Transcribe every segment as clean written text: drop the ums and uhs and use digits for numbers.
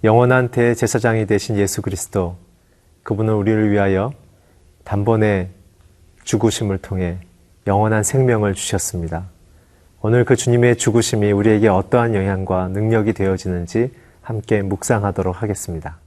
영원한 대제사장이 되신 예수 그리스도, 그분은 우리를 위하여 단번에 죽으심을 통해 영원한 생명을 주셨습니다. 오늘 그 주님의 죽으심이 우리에게 어떠한 영향과 능력이 되어지는지 함께 묵상하도록 하겠습니다.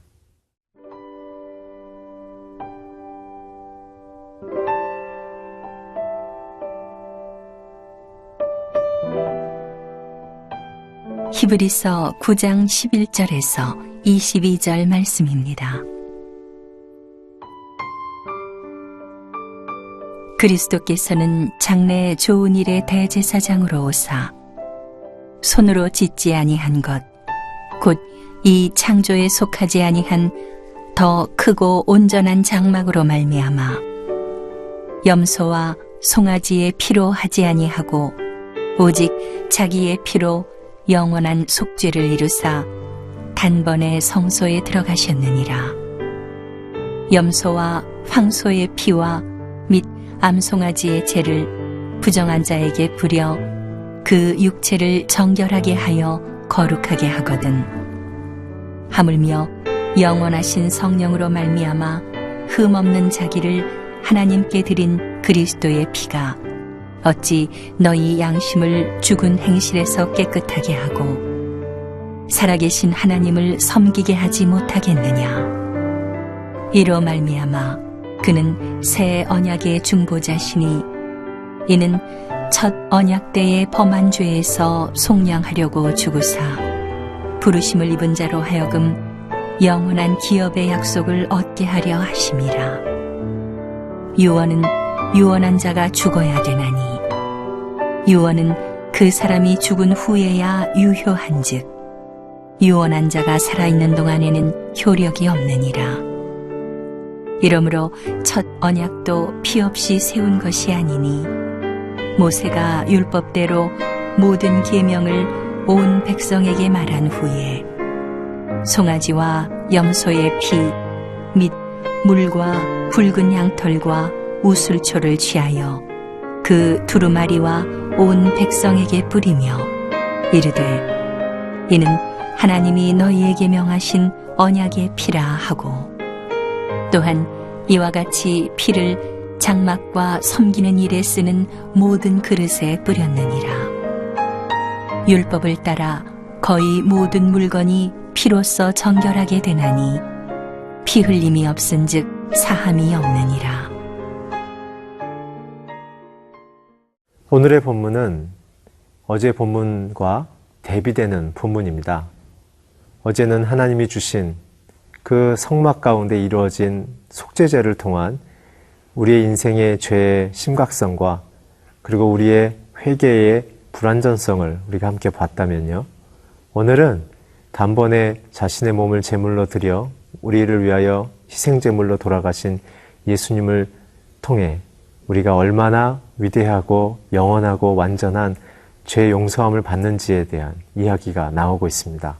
히브리서 9장 11절에서 22절 말씀입니다. 그리스도께서는 장래 좋은 일의 대제사장으로 오사 손으로 짓지 아니한 것, 곧 이 창조에 속하지 아니한 더 크고 온전한 장막으로 말미암아 염소와 송아지의 피로 하지 아니하고 오직 자기의 피로 영원한 속죄를 이루사 단번에 성소에 들어가셨느니라. 염소와 황소의 피와 및 암송아지의 죄를 부정한 자에게 부려 그 육체를 정결하게 하여 거룩하게 하거든. 하물며 영원하신 성령으로 말미암아 흠없는 자기를 하나님께 드린 그리스도의 피가 어찌 너희 양심을 죽은 행실에서 깨끗하게 하고 살아계신 하나님을 섬기게 하지 못하겠느냐. 이로 말미암아 그는 새 언약의 중보자시니 이는 첫 언약 때의 범한 죄에서 속량하려고 죽으사 부르심을 입은 자로 하여금 영원한 기업의 약속을 얻게 하려 하심이라. 유언은 유언한 자가 죽어야 되나니 유언은 그 사람이 죽은 후에야 유효한즉 유언한 자가 살아있는 동안에는 효력이 없느니라. 이러므로 첫 언약도 피 없이 세운 것이 아니니 모세가 율법대로 모든 계명을 온 백성에게 말한 후에 송아지와 염소의 피 및 물과 붉은 양털과 우슬초를 취하여 그 두루마리와 온 백성에게 뿌리며 이르되 이는 하나님이 너희에게 명하신 언약의 피라 하고 또한 이와 같이 피를 장막과 섬기는 일에 쓰는 모든 그릇에 뿌렸느니라. 율법을 따라 거의 모든 물건이 피로써 정결하게 되나니 피 흘림이 없은즉 사함이 없느니라. 오늘의 본문은 어제 본문과 대비되는 본문입니다. 어제는 하나님이 주신 그 성막 가운데 이루어진 속죄제를 통한 우리의 인생의 죄의 심각성과 그리고 우리의 회개의 불완전성을 우리가 함께 봤다면요. 오늘은 단번에 자신의 몸을 제물로 드려 우리를 위하여 희생제물로 돌아가신 예수님을 통해 우리가 얼마나 위대하고 영원하고 완전한 죄 용서함을 받는지에 대한 이야기가 나오고 있습니다.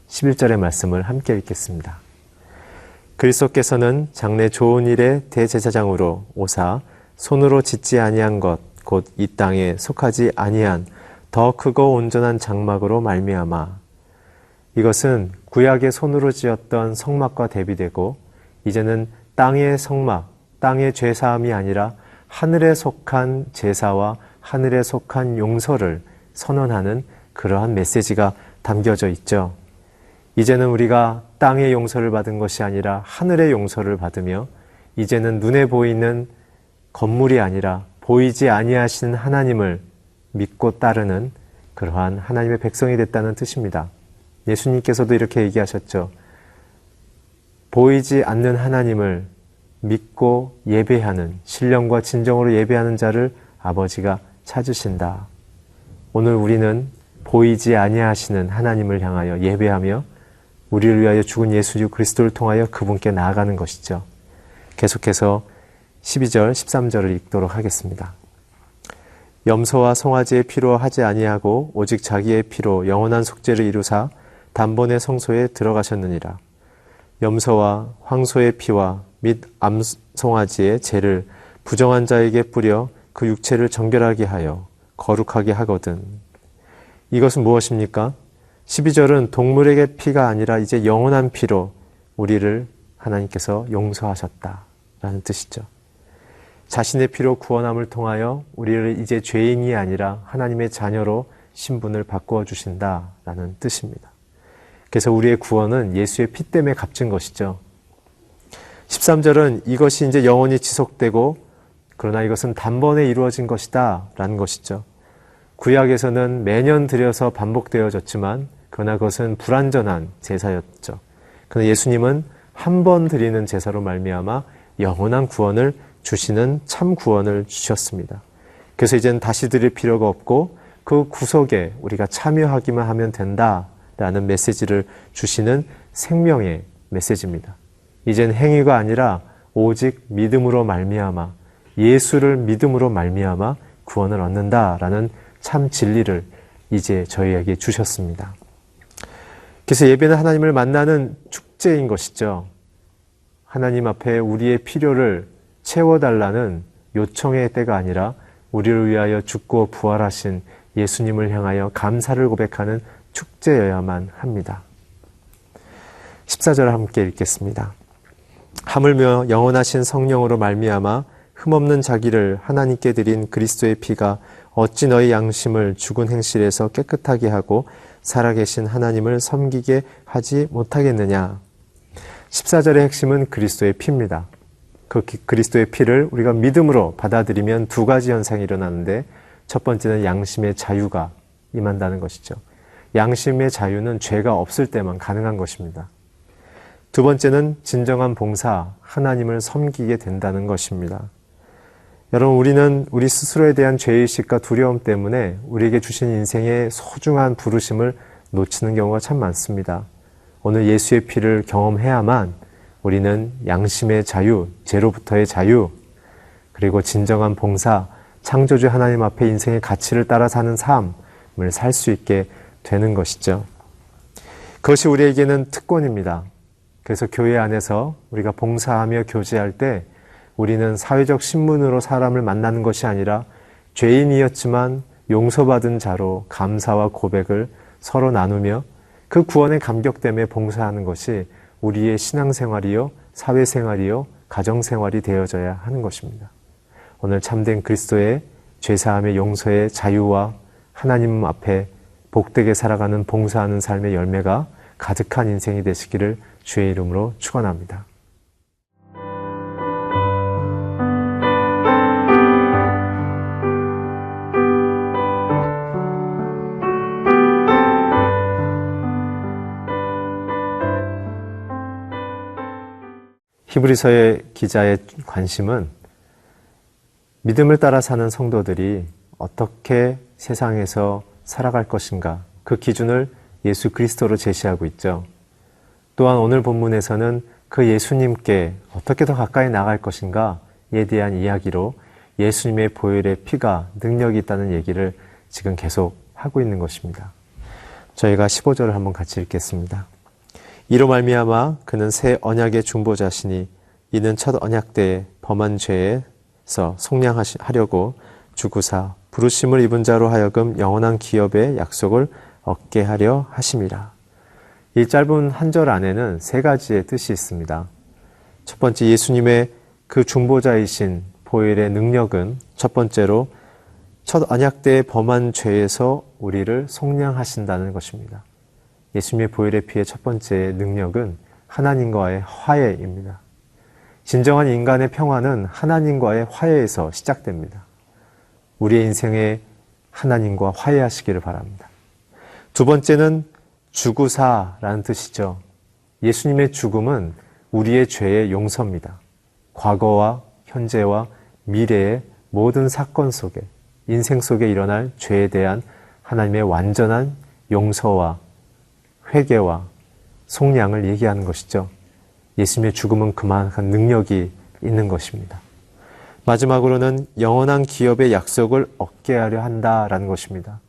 11절의 말씀을 함께 읽겠습니다. 그리스도께서는 장래 좋은 일의 대제사장으로 오사 손으로 짓지 아니한 것 곧 이 땅에 속하지 아니한 더 크고 온전한 장막으로 말미암아. 이것은 구약의 손으로 지었던 성막과 대비되고 이제는 땅의 성막, 땅의 죄사함이 아니라 하늘에 속한 제사와 하늘에 속한 용서를 선언하는 그러한 메시지가 담겨져 있죠. 이제는 우리가 땅의 용서를 받은 것이 아니라 하늘의 용서를 받으며 이제는 눈에 보이는 건물이 아니라 보이지 아니하시는 하나님을 믿고 따르는 그러한 하나님의 백성이 됐다는 뜻입니다. 예수님께서도 이렇게 얘기하셨죠. 보이지 않는 하나님을 믿고 예배하는, 신령과 진정으로 예배하는 자를 아버지가 찾으신다. 오늘 우리는 보이지 아니하시는 하나님을 향하여 예배하며 우리를 위하여 죽은 예수 그리스도를 통하여 그분께 나아가는 것이죠. 계속해서 12절, 13절을 읽도록 하겠습니다. 염소와 송아지의 피로 하지 아니하고 오직 자기의 피로 영원한 속죄를 이루사 단번에 성소에 들어가셨느니라. 염소와 황소의 피와 및 암송아지의 죄를 부정한 자에게 뿌려 그 육체를 정결하게 하여 거룩하게 하거든. 이것은 무엇입니까? 12절은 동물에게 피가 아니라 이제 영원한 피로 우리를 하나님께서 용서하셨다라는 뜻이죠. 자신의 피로 구원함을 통하여 우리를 이제 죄인이 아니라 하나님의 자녀로 신분을 바꾸어 주신다라는 뜻입니다. 그래서 우리의 구원은 예수의 피 때문에 값진 것이죠. 13절은 이것이 이제 영원히 지속되고 그러나 이것은 단번에 이루어진 것이다 라는 것이죠. 구약에서는 매년 드려서 반복되어졌지만 그러나 그것은 불완전한 제사였죠. 그러나 예수님은 한 번 드리는 제사로 말미암아 영원한 구원을 주시는 참 구원을 주셨습니다. 그래서 이제는 다시 드릴 필요가 없고 그 구속에 우리가 참여하기만 하면 된다라는 메시지를 주시는 생명의 메시지입니다. 이젠 행위가 아니라 오직 믿음으로 말미암아 예수를 믿음으로 말미암아 구원을 얻는다라는 참 진리를 이제 저희에게 주셨습니다. 그래서 예배는 하나님을 만나는 축제인 것이죠. 하나님 앞에 우리의 필요를 채워달라는 요청의 때가 아니라 우리를 위하여 죽고 부활하신 예수님을 향하여 감사를 고백하는 축제여야만 합니다. 14절 함께 읽겠습니다. 하물며 영원하신 성령으로 말미암아 흠없는 자기를 하나님께 드린 그리스도의 피가 어찌 너희 양심을 죽은 행실에서 깨끗하게 하고 살아계신 하나님을 섬기게 하지 못하겠느냐. 14절의 핵심은 그리스도의 피입니다. 그 그리스도의 피를 우리가 믿음으로 받아들이면 두 가지 현상이 일어나는데 첫 번째는 양심의 자유가 임한다는 것이죠. 양심의 자유는 죄가 없을 때만 가능한 것입니다. 두 번째는 진정한 봉사, 하나님을 섬기게 된다는 것입니다. 여러분, 우리는 우리 스스로에 대한 죄의식과 두려움 때문에 우리에게 주신 인생의 소중한 부르심을 놓치는 경우가 참 많습니다. 오늘 예수의 피를 경험해야만 우리는 양심의 자유, 죄로부터의 자유, 그리고 진정한 봉사, 창조주 하나님 앞에 인생의 가치를 따라 사는 삶을 살 수 있게 되는 것이죠. 그것이 우리에게는 특권입니다. 그래서 교회 안에서 우리가 봉사하며 교제할 때 우리는 사회적 신분으로 사람을 만나는 것이 아니라 죄인이었지만 용서받은 자로 감사와 고백을 서로 나누며 그 구원의 감격 때문에 봉사하는 것이 우리의 신앙생활이요, 사회생활이요, 가정생활이 되어져야 하는 것입니다. 오늘 참된 그리스도의 죄사함의 용서의 자유와 하나님 앞에 복되게 살아가는 봉사하는 삶의 열매가 가득한 인생이 되시기를 주의 이름으로 축원합니다. 히브리서의 기자의 관심은 믿음을 따라 사는 성도들이 어떻게 세상에서 살아갈 것인가, 그 기준을 예수 그리스도로 제시하고 있죠. 또한 오늘 본문에서는 그 예수님께 어떻게 더 가까이 나갈 것인가에 대한 이야기로 예수님의 보혈의 피가 능력이 있다는 얘기를 지금 계속 하고 있는 것입니다. 저희가 15절을 한번 같이 읽겠습니다. 이로 말미암아 그는 새 언약의 중보자시니 이는 첫 언약 때에 범한 죄에서 속량하려고 주구사 부르심을 입은 자로 하여금 영원한 기업의 약속을 얻게 하려 하심이라. 이 짧은 한 절 안에는 세 가지의 뜻이 있습니다. 첫 번째, 예수님의 그 중보자이신 보혈의 능력은 첫 번째로 첫 언약 때에 범한 죄에서 우리를 속량하신다는 것입니다. 예수님의 보혈의 피의 첫 번째 능력은 하나님과의 화해입니다. 진정한 인간의 평화는 하나님과의 화해에서 시작됩니다. 우리의 인생에 하나님과 화해하시기를 바랍니다. 두 번째는 주구사라는 뜻이죠. 예수님의 죽음은 우리의 죄의 용서입니다. 과거와 현재와 미래의 모든 사건 속에, 인생 속에 일어날 죄에 대한 하나님의 완전한 용서와 회개와 속량을 얘기하는 것이죠. 예수님의 죽음은 그만한 능력이 있는 것입니다. 마지막으로는 영원한 기업의 약속을 얻게 하려 한다라는 것입니다.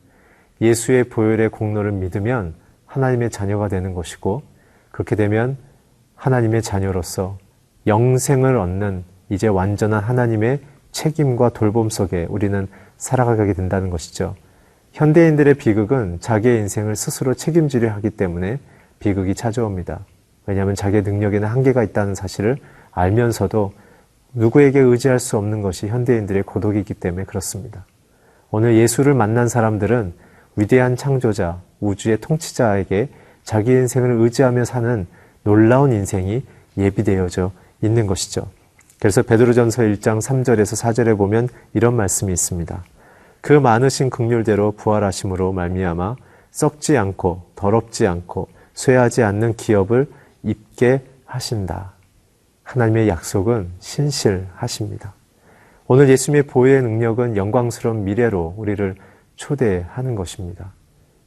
예수의 보혈의 공로를 믿으면 하나님의 자녀가 되는 것이고, 그렇게 되면 하나님의 자녀로서 영생을 얻는 이제 완전한 하나님의 책임과 돌봄 속에 우리는 살아가게 된다는 것이죠. 현대인들의 비극은 자기의 인생을 스스로 책임지려 하기 때문에 비극이 찾아옵니다. 왜냐하면 자기의 능력에는 한계가 있다는 사실을 알면서도 누구에게 의지할 수 없는 것이 현대인들의 고독이기 때문에 그렇습니다. 오늘 예수를 만난 사람들은 위대한 창조자, 우주의 통치자에게 자기 인생을 의지하며 사는 놀라운 인생이 예비되어져 있는 것이죠. 그래서 베드로전서 1장 3절에서 4절에 보면 이런 말씀이 있습니다. 그 많으신 긍휼대로 부활하심으로 말미암아 썩지 않고 더럽지 않고 쇠하지 않는 기업을 입게 하신다. 하나님의 약속은 신실하십니다. 오늘 예수님의 보혈의 능력은 영광스러운 미래로 우리를 초대하는 것입니다.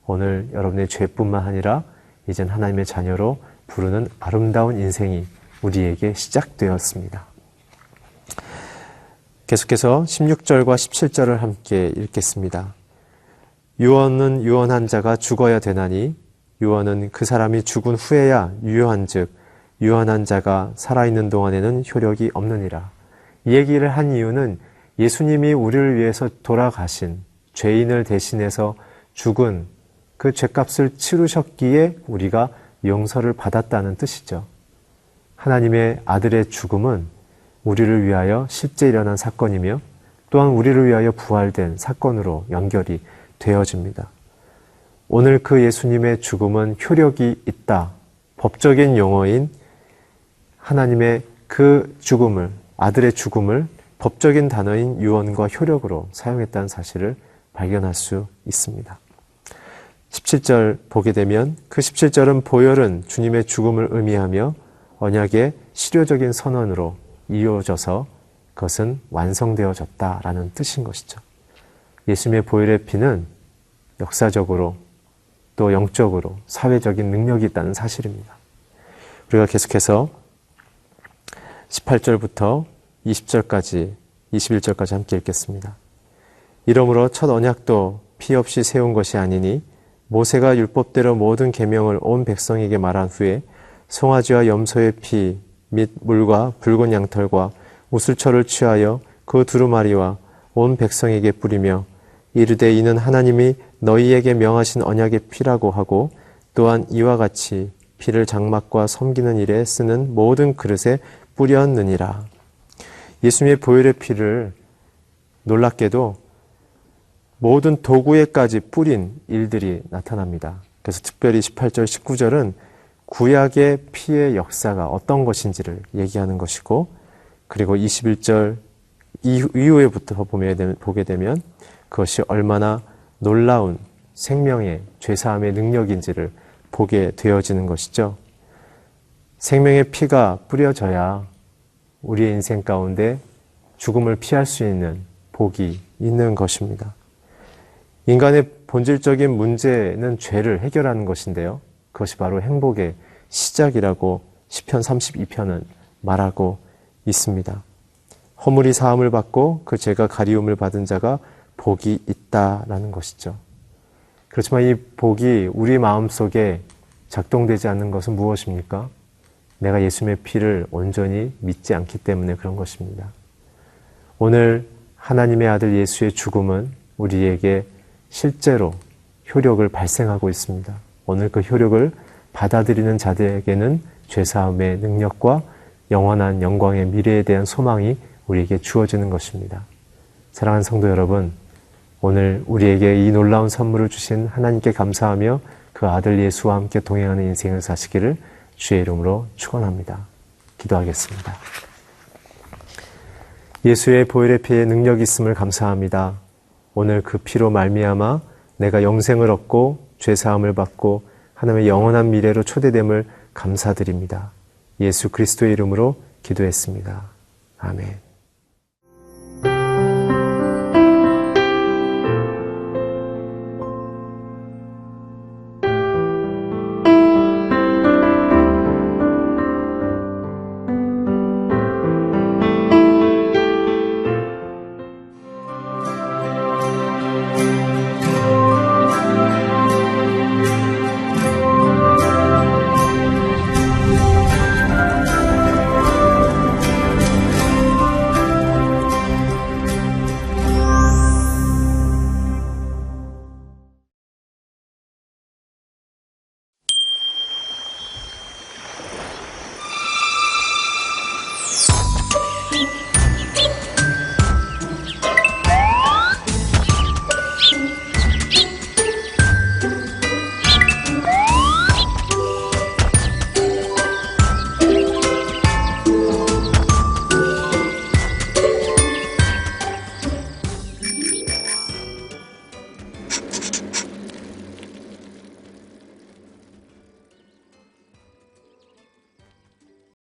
오늘 여러분의 죄뿐만 아니라 이젠 하나님의 자녀로 부르는 아름다운 인생이 우리에게 시작되었습니다. 계속해서 16절과 17절을 함께 읽겠습니다. 유언은 유언한 자가 죽어야 되나니 유언은 그 사람이 죽은 후에야 유효한즉 유언한 자가 살아있는 동안에는 효력이 없느니라. 이 얘기를 한 이유는 예수님이 우리를 위해서 돌아가신 죄인을 대신해서 죽은 그 죄값을 치르셨기에 우리가 용서를 받았다는 뜻이죠. 하나님의 아들의 죽음은 우리를 위하여 실제 일어난 사건이며 또한 우리를 위하여 부활된 사건으로 연결이 되어집니다. 오늘 그 예수님의 죽음은 효력이 있다. 법적인 용어인 하나님의 그 죽음을, 아들의 죽음을 법적인 단어인 유언과 효력으로 사용했다는 사실을 발견할 수 있습니다. 17절 보게 되면 그 17절은 보혈은 주님의 죽음을 의미하며 언약의 실효적인 선언으로 이루어져서 그것은 완성되어졌다라는 뜻인 것이죠. 예수님의 보혈의 피는 역사적으로 또 영적으로 사회적인 능력이 있다는 사실입니다. 우리가 계속해서 18절부터 20절까지 21절까지 함께 읽겠습니다. 이러므로 첫 언약도 피 없이 세운 것이 아니니 모세가 율법대로 모든 계명을 온 백성에게 말한 후에 송아지와 염소의 피 및 물과 붉은 양털과 우슬초를 취하여 그 두루마리와 온 백성에게 뿌리며 이르되 이는 하나님이 너희에게 명하신 언약의 피라고 하고 또한 이와 같이 피를 장막과 섬기는 일에 쓰는 모든 그릇에 뿌렸느니라. 예수님의 보혈의 피를 놀랍게도 모든 도구에까지 뿌린 일들이 나타납니다. 그래서 특별히 18절, 19절은 구약의 피의 역사가 어떤 것인지를 얘기하는 것이고, 그리고 21절 이후에부터 보게 되면 그것이 얼마나 놀라운 생명의 죄사함의 능력인지를 보게 되어지는 것이죠. 생명의 피가 뿌려져야 우리의 인생 가운데 죽음을 피할 수 있는 복이 있는 것입니다. 인간의 본질적인 문제는 죄를 해결하는 것인데요. 그것이 바로 행복의 시작이라고 시편 32편은 말하고 있습니다. 허물이 사함을 받고 그 죄가 가리움을 받은 자가 복이 있다라는 것이죠. 그렇지만 이 복이 우리 마음속에 작동되지 않는 것은 무엇입니까? 내가 예수님의 피를 온전히 믿지 않기 때문에 그런 것입니다. 오늘 하나님의 아들 예수의 죽음은 우리에게 실제로 효력을 발생하고 있습니다. 오늘 그 효력을 받아들이는 자들에게는 죄사함의 능력과 영원한 영광의 미래에 대한 소망이 우리에게 주어지는 것입니다. 사랑하는 성도 여러분, 오늘 우리에게 이 놀라운 선물을 주신 하나님께 감사하며 그 아들 예수와 함께 동행하는 인생을 사시기를 주의 이름으로 축원합니다. 기도하겠습니다. 예수의 보혈의 피에 능력이 있음을 감사합니다. 오늘 그 피로 말미암아 내가 영생을 얻고 죄사함을 받고 하나님의 영원한 미래로 초대됨을 감사드립니다. 예수 그리스도의 이름으로 기도했습니다. 아멘.